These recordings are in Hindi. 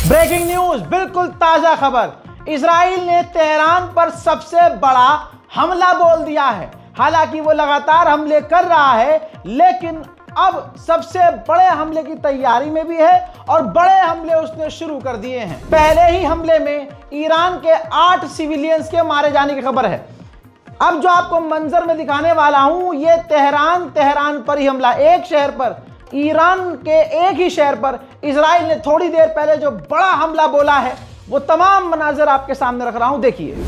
ब्रेकिंग न्यूज, बिल्कुल ताजा खबर। इजराइल ने तेहरान पर सबसे बड़ा हमला बोल दिया है। हालांकि वो लगातार हमले कर रहा है, लेकिन अब सबसे बड़े हमले की तैयारी में भी है और बड़े हमले उसने शुरू कर दिए हैं। पहले ही हमले में ईरान के 8 सिविलियंस के मारे जाने की खबर है। अब जो आपको मंजर में दिखाने वाला हूं, ये तेहरान पर ही हमला, एक शहर पर, ईरान के एक ही शहर पर इजराइल ने थोड़ी देर पहले जो बड़ा हमला बोला है, वो तमाम मनाजर आपके सामने रख रहा हूं, देखिए।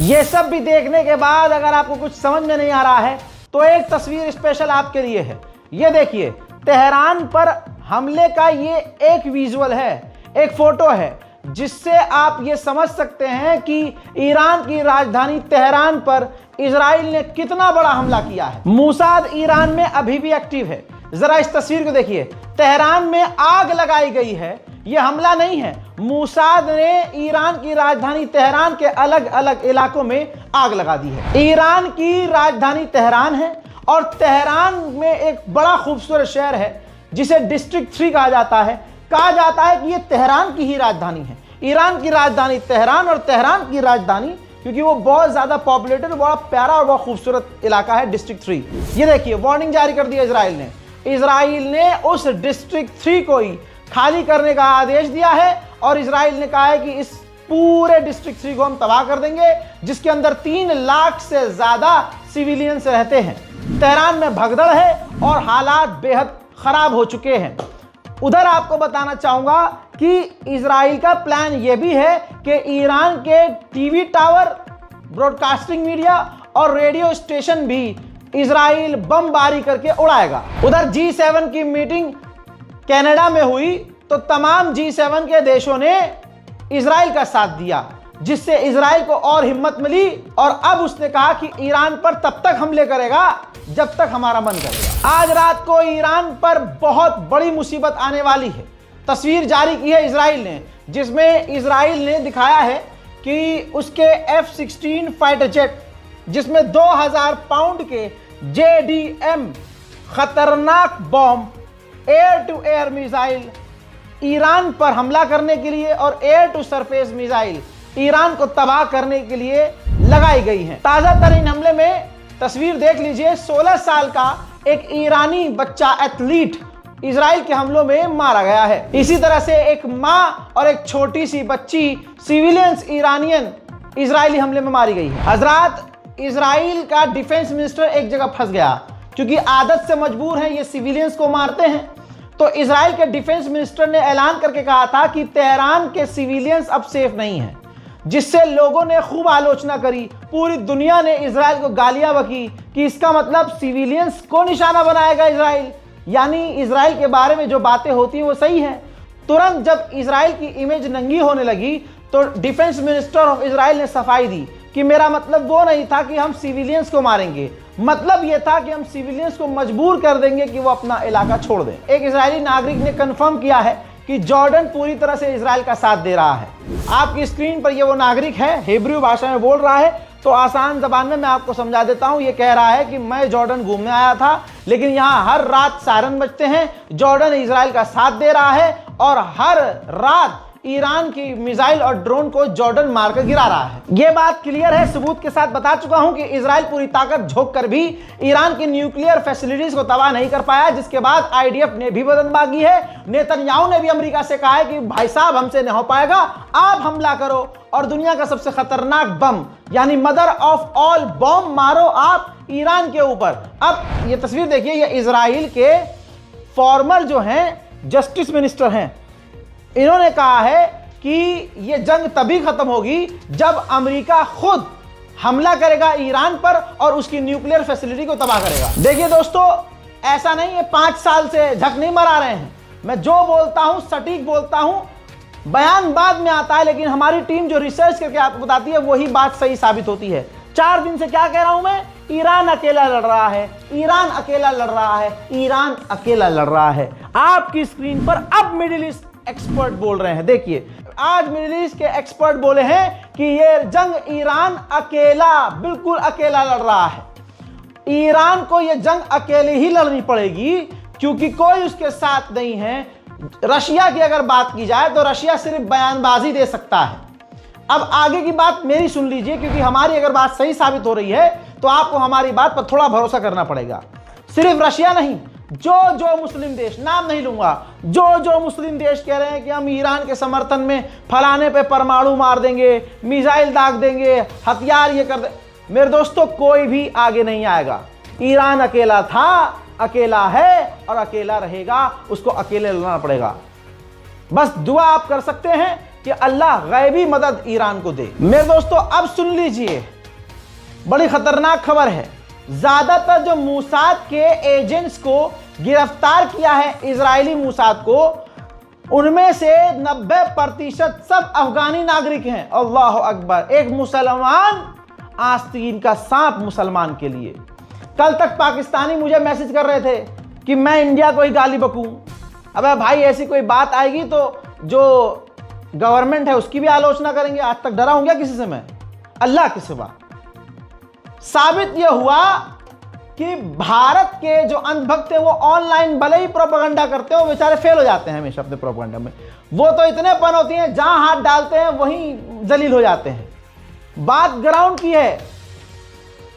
ये सब भी देखने के बाद अगर आपको कुछ समझ में नहीं आ रहा है, तो एक तस्वीर स्पेशल आपके लिए है। ये देखिए, तेहरान पर हमले का ये एक विजुअल है, एक फोटो है, जिससे आप ये समझ सकते हैं कि ईरान की राजधानी तेहरान पर इजराइल ने कितना बड़ा हमला किया है। मूसाद ईरान में अभी भी एक्टिव है। जरा इस तस्वीर को देखिए, तेहरान में आग लगाई गई है। यह हमला नहीं है, मूसाद ने ईरान की राजधानी तेहरान के अलग अलग इलाकों में आग लगा दी है। ईरान की राजधानी तेहरान है और तेहरान में एक बड़ा खूबसूरत शहर है जिसे डिस्ट्रिक्ट 3 कहा जाता है। कहा जाता है कि यह तेहरान की ही राजधानी है। ईरान की राजधानी तेहरान, और तेहरान की राजधानी क्योंकि वो बहुत ज्यादा पॉपुलेटेड, बड़ा प्यारा और बहुत खूबसूरत इलाका है, डिस्ट्रिक्ट 3। ये देखिए, वार्निंग जारी कर दी इजराइल ने उस डिस्ट्रिक्ट 3 को ही खाली करने का आदेश दिया है और इजराइल ने कहा है कि इस पूरे डिस्ट्रिक्ट 3 को हम तबाह कर देंगे, जिसके अंदर 3 लाख से ज्यादा सिविलियंस रहते हैं। तेहरान में भगदड़ है और हालात बेहद खराब हो चुके हैं। उधर आपको बताना चाहूंगा कि इजराइल का प्लान यह भी है कि ईरान के टीवी टावर, ब्रॉडकास्टिंग मीडिया और रेडियो स्टेशन भी इजराइल बमबारी करके उड़ाएगा। उधर G7 की मीटिंग कनाडा में हुई तो तमाम G7 के देशों ने इजराइल का साथ दिया, जिससे इजराइल को और हिम्मत मिली और अब उसने कहा कि ईरान पर तब तक हमले करेगा जब तक हमारा मन करेगा। आज रात को ईरान पर बहुत बड़ी मुसीबत आने वाली है। तस्वीर जारी की है इजराइल ने, जिसमें इजराइल ने दिखाया है कि उसके F-16 फाइटर जेट, जिसमें 2000 पाउंड के JDM खतरनाक bomb, air to air missile Iran पर हमला करने के लिए और air to surface missile Iran को तबाह करने के लिए लगाई गई हैं। ताजा तरीन हमले में तस्वीर देख लीजिए, 16 साल का एक ईरानी बच्चा एथलीट इजराइल के हमलों में मारा गया है। इसी तरह से एक मां और एक छोटी सी बच्ची सिविलियंस ईरानियन इजरायली हमले में मारी गई है। हजरात, इजराइल का डिफेंस मिनिस्टर एक जगह फंस गया, क्योंकि आदत से मजबूर हैं, ये सिविलियंस को मारते हैं। तो इजराइल के डिफेंस मिनिस्टर ने ऐलान करके कहा था कि तेहरान के सिविलियंस अब सेफ नहीं हैं। जिससे लोगों ने खूब आलोचना करी, पूरी दुनिया ने इजराइल को गालियां बकी कि इसका मतलब सिविलियंस को निशाना बनाएगा इजराइल, यानी इजराइल के बारे में जो बातें होती हैं वो सही है। तुरंत जब इजराइल की इमेज नंगी होने लगी तो डिफेंस मिनिस्टर ऑफ इजराइल ने सफाई दी कि मेरा मतलब वो नहीं था कि हम सिविलियंस को मारेंगे, मतलब ये था कि हम सिविलियंस को मजबूर कर देंगे कि वो अपना इलाका छोड़ दें। एक इजरायली नागरिक ने कंफर्म किया है कि जॉर्डन पूरी तरह से इजराइल का साथ दे रहा है। आपकी स्क्रीन पर ये वो नागरिक है, हिब्रू भाषा में बोल रहा है, तो आसान जबान में मैं आपको समझा देता हूं। ये कह रहा है कि मैं जॉर्डन घूमने आया था, लेकिन यहां हर रात सायरन बजते हैं, जॉर्डन इजराइल का साथ दे रहा है और हर रात ईरान की मिसाइल और ड्रोन को जॉर्डन मारकर गिरा रहा है। यह बात क्लियर है, सबूत के साथ बता चुका हूं कि इजराइल पूरी ताकत झोंक कर भी ईरान की न्यूक्लियर फैसिलिटीज को तबाह नहीं कर पाया, जिसके बाद आईडीएफ ने भी बदन मांगी है। नेतन्याहू ने भी अमेरिका से कहा है कि भाई साहब हमसे नहीं हो पाएगा, आप हमला करो और दुनिया का सबसे खतरनाक बम यानी मदर ऑफ ऑल बॉम्ब मारो आप ईरान के ऊपर। अब ये तस्वीर देखिए, ये इजराइल के फॉर्मर जो हैं जस्टिस मिनिस्टर हैं, इन्होंने कहा है कि यह जंग तभी खत्म होगी जब अमेरिका खुद हमला करेगा ईरान पर और उसकी न्यूक्लियर फैसिलिटी को तबाह करेगा। देखिए दोस्तों, ऐसा नहीं है 5 साल से झक नहीं मरा रहे हैं, मैं जो बोलता हूं सटीक बोलता हूं, बयान बाद में आता है, लेकिन हमारी टीम जो रिसर्च करके आपको बताती है वही बात सही साबित होती है। 4 दिन से क्या कह रहा हूं मैं, ईरान अकेला लड़ रहा है, ईरान अकेला लड़ रहा है, ईरान अकेला लड़ रहा है। आपकी स्क्रीन पर अब मिडिल ईस्ट एक्सपर्ट बोल रहे हैं। देखिए, आज मिडिल ईस्ट के एक्सपर्ट बोले हैं कि ये जंग ईरान अकेला, बिल्कुल अकेला लड़ रहा है। ईरान को ये जंग अकेले ही लड़नी पड़ेगी क्योंकि कोई उसके साथ नहीं है। रशिया की अगर बात की जाए तो रशिया सिर्फ बयानबाजी दे सकता है। अब आगे की बात मेरी सुन लीजिए, क्योंकि हमारी अगर बात सही साबित हो रही है तो आपको हमारी बात पर थोड़ा भरोसा करना पड़ेगा। सिर्फ रशिया नहीं, जो मुस्लिम देश, नाम नहीं लूंगा, जो मुस्लिम देश कह रहे हैं कि हम ईरान के समर्थन में फलाने पे परमाणु मार देंगे, मिसाइल दाग देंगे, हथियार ये कर दे, मेरे दोस्तों कोई भी आगे नहीं आएगा। ईरान अकेला था, अकेला है और अकेला रहेगा, उसको अकेले लड़ना पड़ेगा। बस दुआ आप कर सकते हैं कि अल्लाह गैबी मदद ईरान को दे। मेरे दोस्तों अब सुन लीजिए, बड़ी खतरनाक खबर है। ज्यादातर जो मूसाद के एजेंट्स को गिरफ्तार किया है इजरायली मूसाद को, उनमें से 90% सब अफगानी नागरिक हैं। अल्लाह अकबर, एक मुसलमान आस्तीन का सांप मुसलमान के लिए। कल तक पाकिस्तानी मुझे मैसेज कर रहे थे कि मैं इंडिया को ही गाली बकूं। अबे भाई, ऐसी कोई बात आएगी तो जो गवर्नमेंट है उसकी भी आलोचना करेंगे। आज तक डरा हूं क्या किसी से मैं, अल्लाह के सिवा। साबित यह हुआ कि भारत के जो अंधभक्त हैं वो ऑनलाइन भले ही प्रोपेगेंडा करते हैं, वो बेचारे फेल हो जाते हैं हमेशा अपने प्रोपेगेंडा में। वो तो इतने पनौती हैं, जहां हाथ डालते हैं वहीं जलील हो जाते हैं। बात ग्राउंड की है,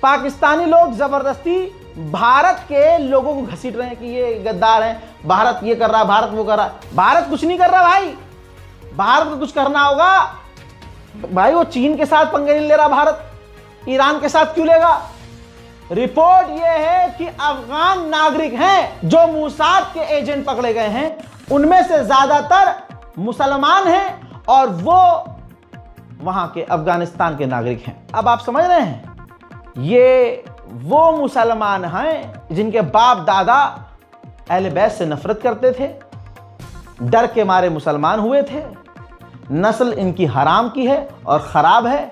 पाकिस्तानी लोग जबरदस्ती भारत के लोगों को घसीट रहे हैं कि ये गद्दार हैं, भारत ये कर रहा है, भारत वो कर रहा है। भारत कुछ नहीं कर रहा भाई, भारत को कुछ करना होगा भाई। वो चीन के साथ पंगे नहीं ले रहा भारत, ईरान के साथ क्यों लेगा। रिपोर्ट यह है कि अफगान नागरिक हैं जो मूसाद के एजेंट पकड़े गए हैं, उनमें से ज्यादातर मुसलमान हैं और वो वहां के अफगानिस्तान के नागरिक हैं। अब आप समझ रहे हैं, ये वो मुसलमान हैं जिनके बाप दादा अहले बैत से नफरत करते थे, डर के मारे मुसलमान हुए थे, नस्ल इनकी हराम की है और खराब है।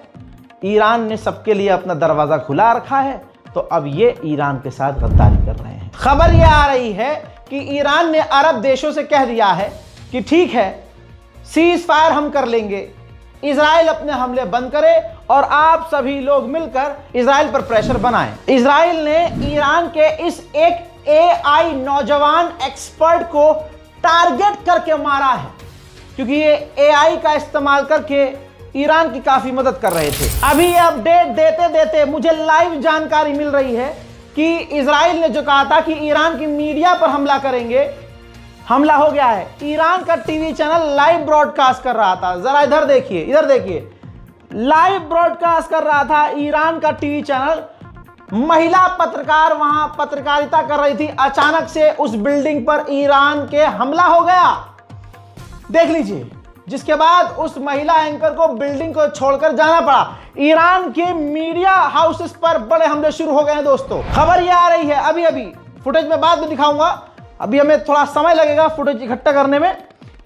ईरान ने सबके लिए अपना दरवाजा खुला रखा है, तो अब ये ईरान के साथ गद्दारी कर रहे हैं। खबर यह आ रही है कि ईरान ने अरब देशों से कह दिया है कि ठीक है, सीज फायर हम कर लेंगे, इजराइल अपने हमले बंद करे और आप सभी लोग मिलकर इजराइल पर प्रेशर बनाएं। इजराइल ने ईरान के इस एक एआई नौजवान एक्सपर्ट को टारगेट करके मारा है, क्योंकि ये एआई का इस्तेमाल करके ईरान की काफी मदद कर रहे थे। अभी ये अपडेट देते देते मुझे लाइव जानकारी मिल रही है कि इजराइल ने जो कहा था कि ईरान की मीडिया पर हमला करेंगे, हमला हो गया है। ईरान का टीवी चैनल लाइव ब्रॉडकास्ट कर रहा था, जरा इधर देखिए, इधर देखिए, लाइव ब्रॉडकास्ट कर रहा था ईरान का टीवी चैनल। महिला पत्रकार वहां पत्रकारिता कर रही थी, अचानक से उस बिल्डिंग पर ईरान के हमला हो गया। देख लीजिए, जिसके बाद उस महिला एंकर को बिल्डिंग को छोड़कर जाना पड़ा। ईरान के मीडिया हाउसेस पर बड़े हमले शुरू हो गए हैं दोस्तों। खबर ये आ रही है, अभी अभी फुटेज में बाद में दिखाऊंगा, अभी हमें थोड़ा समय लगेगा फुटेज इकट्ठा करने में,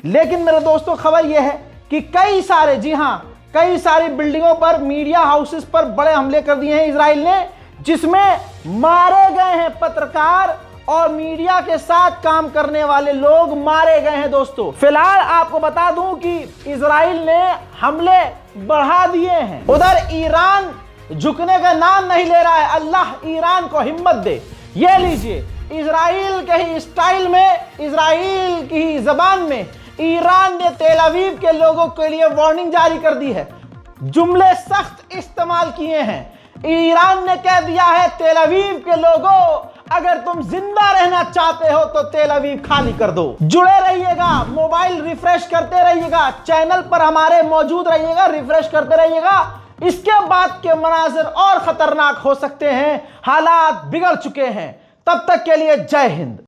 लेकिन मेरे दोस्तों खबर यह है कि कई सारे, जी हां, कई सारी बिल्डिंगों पर, मीडिया हाउसेस पर बड़े हमले कर दिए हैं इजराइल ने, जिसमें मारे गए हैं पत्रकार और मीडिया के साथ काम करने वाले लोग मारे गए हैं दोस्तों। फिलहाल आपको बता दूं कि इजराइल ने हमले बढ़ा दिए हैं। उधर ईरान झुकने का नाम नहीं ले रहा है। अल्लाह ईरान को हिम्मत दे। ये लीजिए, इजराइल के ही स्टाइल में, इजराइल की ही जबान में ईरान ने तेल अवीव के लोगों के लिए वार्निंग जारी कर दी है। जुमले सख्त इस्तेमाल किए हैं। ईरान ने कह दिया है, तेल अवीव के लोगों, अगर तुम जिंदा रहना चाहते हो तो तेल अवीव खाली कर दो। जुड़े रहिएगा, मोबाइल रिफ्रेश करते रहिएगा, चैनल पर हमारे मौजूद रहिएगा, रिफ्रेश करते रहिएगा। इसके बाद के मनाजिर और खतरनाक हो सकते हैं। हालात बिगड़ चुके हैं। तब तक के लिए जय हिंद।